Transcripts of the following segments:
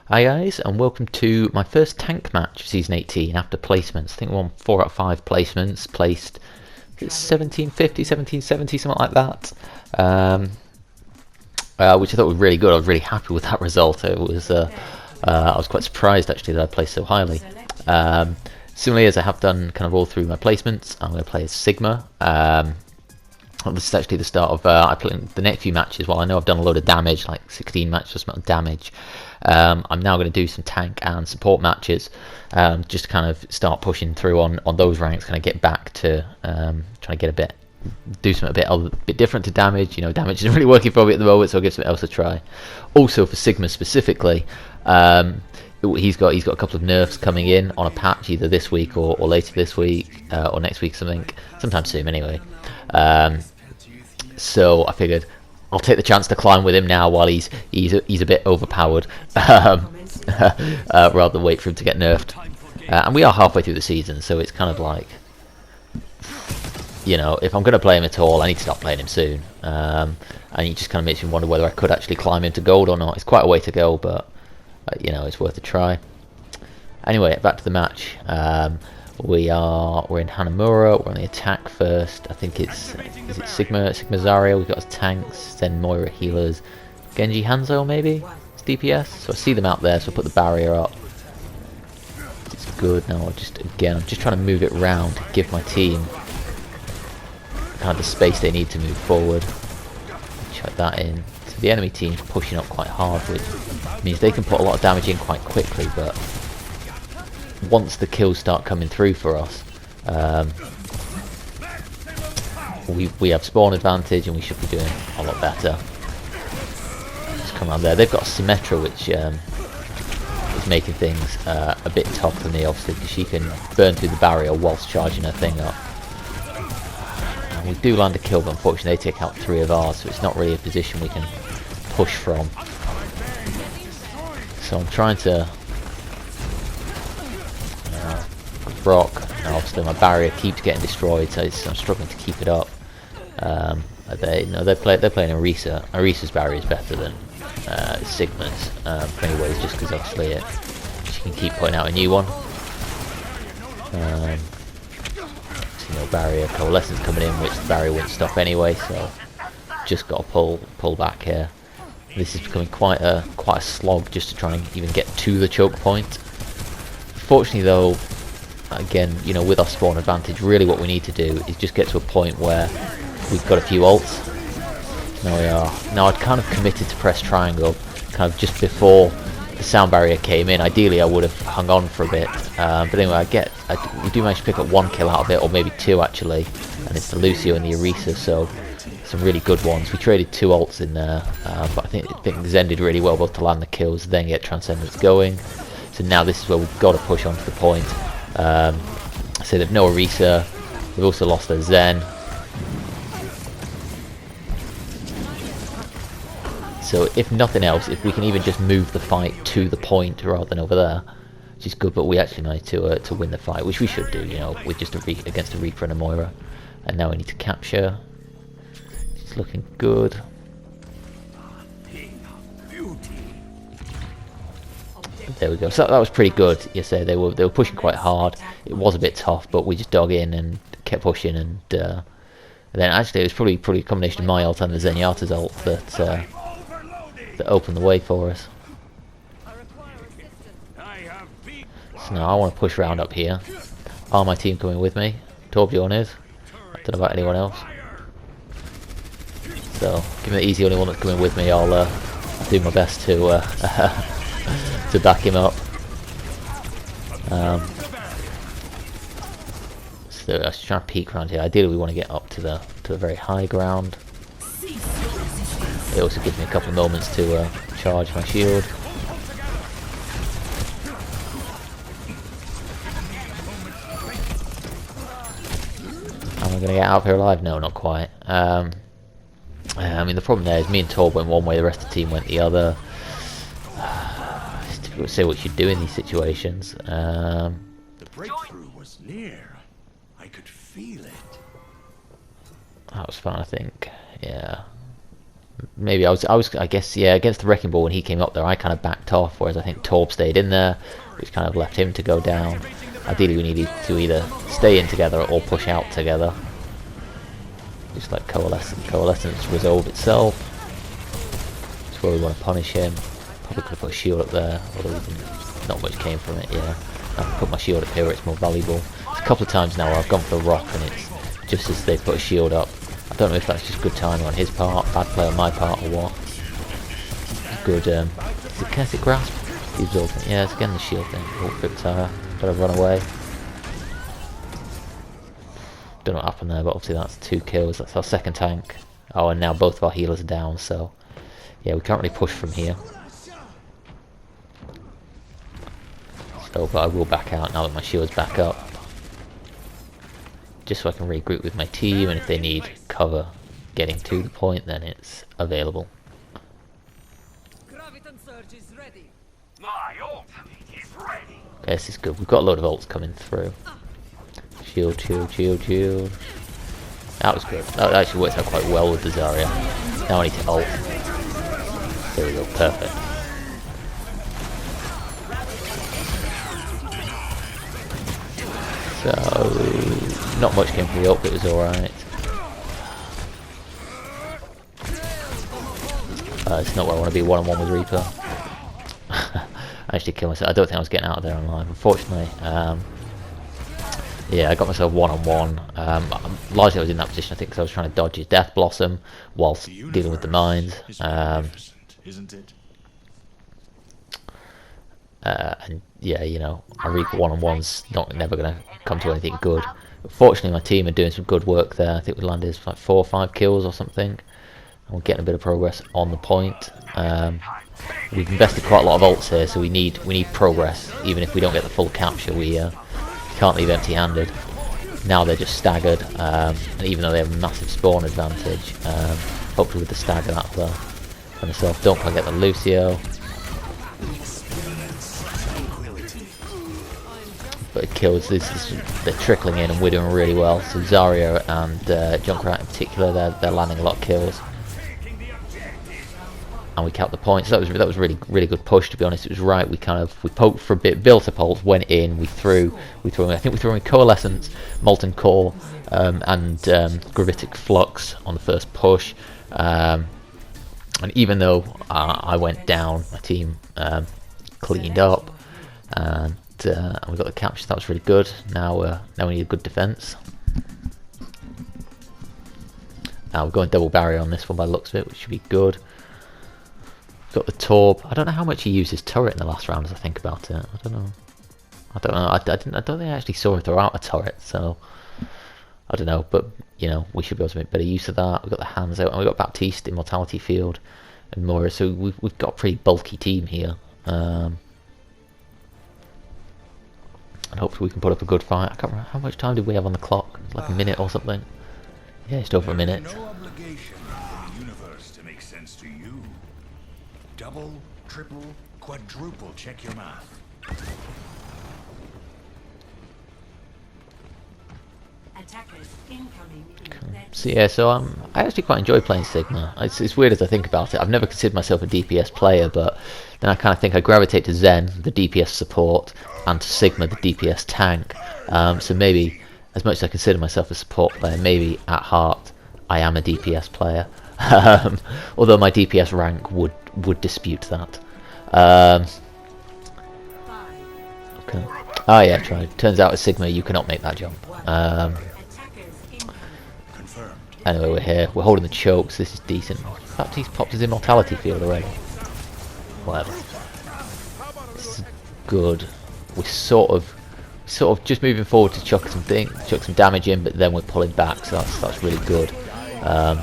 Hi guys, and welcome to my first tank match of Season 18 after placements. I think we're on 4 out of 5 placements, placed 1750, 1770, something like that. Which I thought was really good. I was really happy with that result. I was quite surprised actually that I placed so highly. Similarly, as I have done kind of all through my placements, I'm going to play as Sigma. This is actually the start of I play the next few matches. While I know I've done a load of damage, like 16 matches of damage, I'm now going to do some tank and support matches, just to kind of start pushing through on those ranks, kind of get back to trying to get do something a bit different to damage. You know, damage isn't really working for me at the moment, so I'll give something else a try. Also for Sigma specifically, he's got a couple of nerfs coming in on a patch either this week or later this week or next week, sometime soon anyway. So I figured I'll take the chance to climb with him now while he's a bit overpowered, rather than wait for him to get nerfed. And we are halfway through the season, so it's kind of like, you know, if I'm going to play him at all, I need to start playing him soon. And it just kind of makes me wonder whether I could actually climb him to gold or not. It's quite a way to go, but you know, it's worth a try. Anyway, back to the match. We're in Hanamura. We're on the attack first. I think is it Sigma Zarya. We've got his tanks, then Moira healers, Genji Hanzo maybe. It's DPS. So I see them out there. So I put the barrier up. It's good. Now I'm just trying to move it round to give my team kind of the space they need to move forward. Chuck that in. So the enemy team's pushing up quite hard, which means they can put a lot of damage in quite quickly, but once the kills start coming through for us, we have spawn advantage and we should be doing a lot better. Just come around there. They've got Symmetra, which is making things a bit tough for me, obviously, because she can burn through the barrier whilst charging her thing up. And we do land a kill, but unfortunately they take out 3 of ours, so it's not really a position we can push from. So I'm trying to rock. Now obviously my barrier keeps getting destroyed, so I'm struggling to keep it up. They're playing Orisa. Orisa's barrier is better than Sigma's in many ways, just because obviously she can keep putting out a new one. Barrier coalescence coming in, which the barrier wouldn't stop anyway, so just got to pull back here. This is becoming quite a slog just to try and even get to the choke point. Fortunately though, again, you know, with our spawn advantage, really what we need to do is just get to a point where we've got a few ults. Now we are. Now I'd kind of committed to press triangle kind of just before the sound barrier came in. Ideally I would have hung on for a bit, but anyway, we do manage to pick up 1 kill out of it, or maybe 2 actually, and it's the Lucio and the Orisa, so some really good ones. We traded 2 ults in there, but I think things ended really well, both to land the kills, then get Transcendence going. So now this is where we've got to push on to the point. So they've no Orisa, we've also lost their Zen. So if nothing else, if we can even just move the fight to the point rather than over there, which is good, but we actually managed to win the fight, which we should do, you know, with just against a Reaper and a Moira. And now we need to capture. It's looking good. There we go. So that was pretty good. You say they were pushing quite hard. It was a bit tough, but we just dug in and kept pushing. And then actually, it was probably a combination of my ult and the Zenyatta's ult that opened the way for us. So now I want to push round up here. Are my team coming with me? Torbjorn is. I don't know about anyone else. So, given that he's the only one that's coming with me, I'll do my best to to back him up. So I was trying to peek around here. Ideally we want to get up to the very high ground. It also gives me a couple of moments to charge my shield. Am I going to get out of here alive? No, not quite. I mean, the problem there is me and Torb went one way, the rest of the team went the other. It's difficult to say what you should do in these situations. The breakthrough was near. I could feel it. That was fun, I think. Yeah. maybe I guess, yeah, against the Wrecking Ball when he came up there, I kind of backed off, whereas I think Torb stayed in there, which kind of left him to go down. Ideally, we needed to either stay in together or push out together. Just like Coalescence resolve itself. That's where we want to punish him. Probably could have put a shield up there, although not much came from it, yeah. I can put my shield up here where it's more valuable. It's a couple of times now where I've gone for the rock and it's just as they put a shield up. I don't know if that's just good timing on his part, bad play on my part, or what. Good, is it Kinetic Grasp? Yeah, it's again the shield thing. Oh, Riptire. Gotta run away. Don't know what happened there, but obviously that's 2 kills. That's our second tank. Oh, and now both of our healers are down, so yeah, we can't really push from here. So, but I will back out now that my shield's back up. Just so I can regroup with my team, and if they need cover getting to the point, then it's available. Okay, this is good. We've got a load of ults coming through. Shield, shield, shield, shield. That was good. That actually worked out quite well with the Zarya. Now I need to ult. There we go, perfect. So, not much came from the ult, but it was alright. It's not where I want to be one-on-one with Reaper. I actually killed myself. I don't think I was getting out of there alive, unfortunately. Yeah, I got myself one-on-one. Largely I was in that position, I think, because I was trying to dodge his Death Blossom whilst dealing with the mines. Isn't it? And yeah, you know, a Reaper one-on-one's never going to come to anything good. But fortunately, my team are doing some good work there. I think we landed like 4 or 5 kills or something. And we're getting a bit of progress on the point. We've invested quite a lot of ults here, so we need progress. Even if we don't get the full capture, we can't leave empty-handed. Now they're just staggered, and even though they have a massive spawn advantage, hopefully with the stagger that will and myself. Don't forget the Lucio. But it kills this. They're trickling in, and we're doing really well. So Zarya and Junkrat in particular, they're landing a lot of kills. And we kept the points. So that was really good push, to be honest. It was right. We poked for a bit, built up ult, went in, we threw. I think we threw in Coalescence, Molten Core, and Gravitic Flux on the first push. And even though I went down, my team cleaned up, and we got the capture. That was really good. Now we need a good defense. Now we're going double barrier on this one by the looks of it, which should be good. Got the Torb. I don't know how much he used his turret in the last round as I think about it. I don't know. I don't think I actually saw him throw out a turret, so I don't know, but you know, we should be able to make better use of that. We've got the hands out, and we've got Baptiste, Immortality Field, and Moira, so we've got a pretty bulky team here. And hopefully we can put up a good fight. I can't remember how much time did we have on the clock? Like a minute or something. Yeah, just over a minute. No obligation for the universe to make sense to you. Double, triple, quadruple check your math. Attackers incoming. So yeah, I actually quite enjoy playing Sigma. It's weird as I think about it. I've never considered myself a DPS player, but then I kind of think I gravitate to Zen, the DPS support, and to Sigma, the DPS tank. So maybe, as much as I consider myself a support player, maybe at heart I am a DPS player. Although my DPS rank would dispute that. Okay. Oh yeah, tried. Turns out as Sigma you cannot make that jump. Anyway, we're here. We're holding the chokes. This is decent. In fact, he's popped his Immortality Field already. Whatever. This is good. We're sort of just moving forward to chuck some damage in, but then we're pulling back, so that's really good. The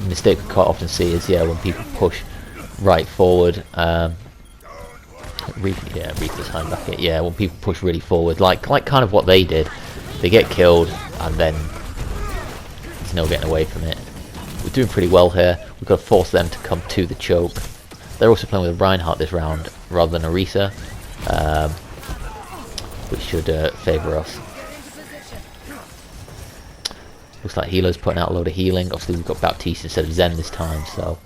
mistake we quite often see is when people push right forward. Reaper's hiding back it. Yeah, when people push really forward, like kind of what they did, they get killed and then there's no getting away from it. We're doing pretty well here. We've got to force them to come to the choke. They're also playing with a Reinhardt this round rather than a Orisa, which should favour us. Looks like healer's putting out a load of healing. Obviously we've got Baptiste instead of Zen this time, so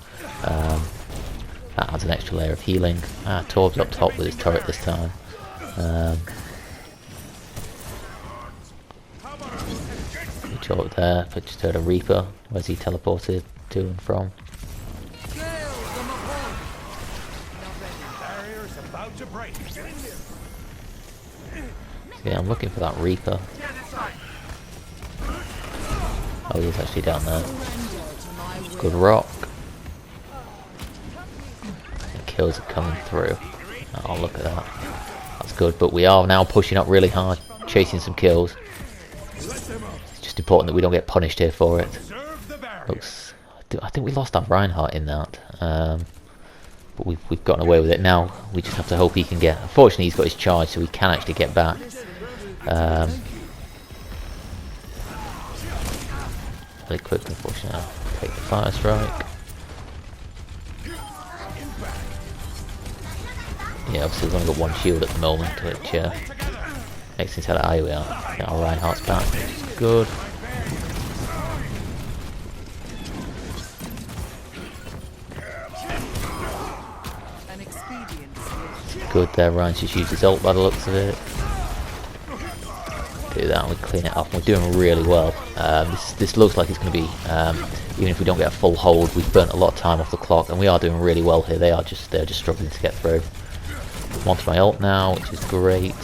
that adds an extra layer of healing. Torb's up top with his turret this time. Good job there. I just heard a Reaper. Where's he teleported to and from? Yeah, I'm looking for that Reaper. Oh, he's actually down there. Good rock. The kills are coming through. Oh, look at that. That's good, but we are now pushing up really hard, chasing some kills. It's just important that we don't get punished here for it. Looks, I think we lost our Reinhardt in that. But we've gotten away with it now. We just have to hope he can get... Unfortunately, he's got his charge, so he can actually get back. Really quick, unfortunately. I'll take the fire strike. Yeah, obviously we've only got one shield at the moment, which makes things hard. Here we are. Get our Reinhardt's back, which is good. Good there, Ryan's just used his ult by the looks of it. Do that and we clean it up. We're doing really well. This looks like it's going to be, even if we don't get a full hold, we've burnt a lot of time off the clock, and we are doing really well here. They're just struggling to get through. I'm onto my ult now, which is great.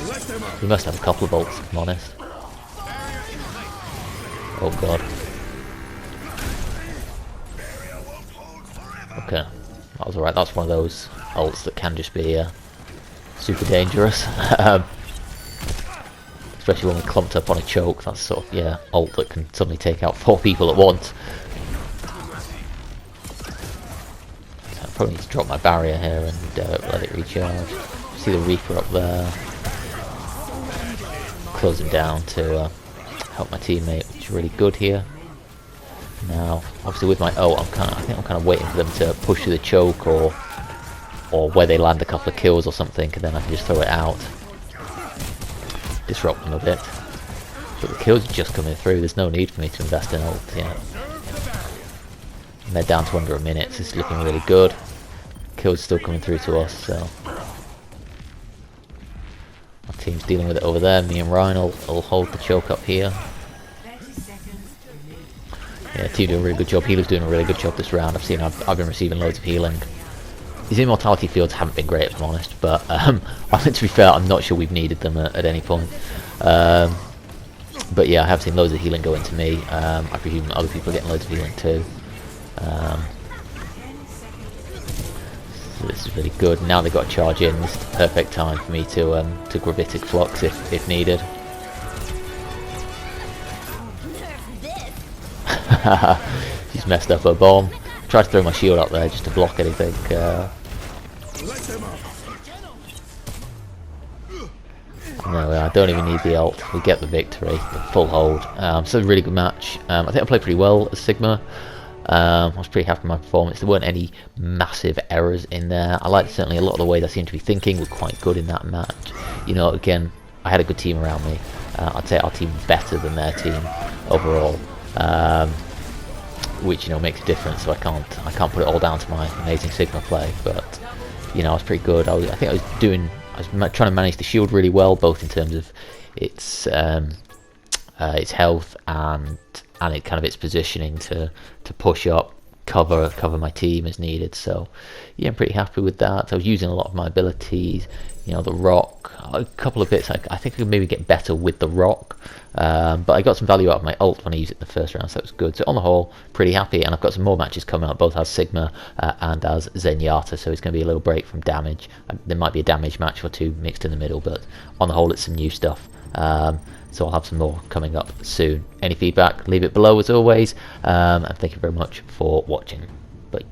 We must have a couple of ults, if I'm honest. Oh god. Okay, that was alright. That's one of those ults that can just be super dangerous. Especially when we're clumped up on a choke. That's sort of, yeah, ult that can suddenly take out 4 people at once. So I probably need to drop my barrier here and let it recharge. See the Reaper up there. Close him down to help my teammate, which is really good here. Now, obviously with my ult, I think I'm kind of waiting for them to push through the choke or where they land a couple of kills or something, and then I can just throw it out. Disrupt them a bit. But the kills are just coming through, there's no need for me to invest in ult yet. And they're down to under a minute, so it's looking really good. Kills still coming through to us, so... Our team's dealing with it over there, me and Ryan will hold the choke up here. Yeah, team doing a really good job, Healer's doing a really good job this round. I've been receiving loads of healing. His immortality fields haven't been great, if I'm honest, but to be fair, I'm not sure we've needed them at any point. But yeah, I have seen loads of healing go into me. I presume other people are getting loads of healing too. So this is really good. Now they've got to charge in. This is the perfect time for me to gravitic flux if needed. She's messed up her bomb. Tried to throw my shield up there just to block anything. No, I don't even need the ult. We get the victory, the full hold. So a really good match. I think I played pretty well as Sigma. I was pretty happy with my performance. There weren't any massive errors in there. I liked certainly a lot of the ways I seemed to be thinking were quite good in that match. You know, again, I had a good team around me. I'd say our team better than their team overall. Which, you know, makes a difference, so I can't put it all down to my amazing Sigma play, but you know, I was pretty good. I think I was trying to manage the shield really well, both in terms of its health and it kind of its positioning to push up, cover my team as needed. So yeah, I'm pretty happy with that. I was using a lot of my abilities, you know, the rock, a couple of bits. I think I could maybe get better with the rock, but I got some value out of my ult when I used it in the first round, so that was good. So on the whole, pretty happy, and I've got some more matches coming up, both as Sigma and as Zenyatta, so it's going to be a little break from damage. There might be a damage match or two mixed in the middle, but on the whole it's some new stuff. So I'll have some more coming up soon. Any feedback, leave it below as always, and thank you very much for watching. Bye.